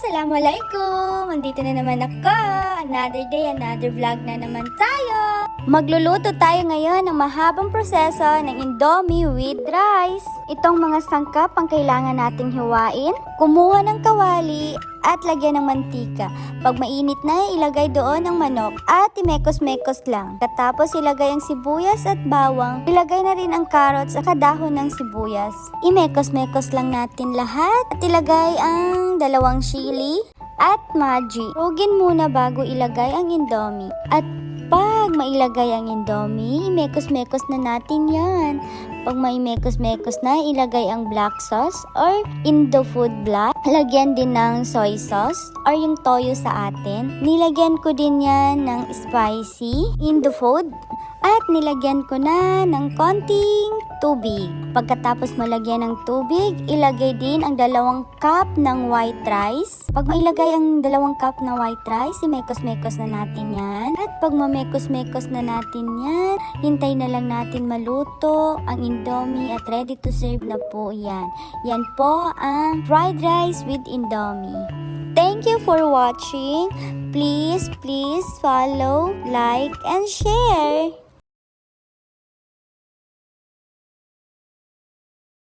Assalamualaikum! Andito na naman ako. Another day, another vlog na naman tayo. Magluluto tayo ngayon ng mahabang proseso ng Indomie with rice. Itong mga sangkap ang kailangan nating hiwain. Kumuha ng kawali at lagyan ng mantika. Pag mainit na, ilagay doon ang manok at imekos-mekos lang. Katapos ilagay ang sibuyas at bawang. Ilagay na rin ang carrots at dahon ng sibuyas. Imekos-mekos lang natin lahat at ilagay ang dalawang chili at magi. Rugin muna bago ilagay ang Indomie. At pag mailagay ang Indomie, imekos-mekos na natin yan. Pag may mekos-mekos na, ilagay ang black sauce or Indofood Black. Lagyan din ng soy sauce or yung toyo sa atin. Nilagyan ko din yan ng spicy Indofood. At nilagyan ko na ng konting tubig. Pagkatapos malagyan ng tubig, ilagay din ang 2 cup ng white rice. Pag mailagay ang 2 cup ng white rice, imekos-mekos na natin yan. At pag mamekos-mekos na natin yan, hintay na lang natin maluto ang Indomie at ready to serve na po yan. Yan po ang fried rice with Indomie. Thank you for watching. Please follow, like, and share.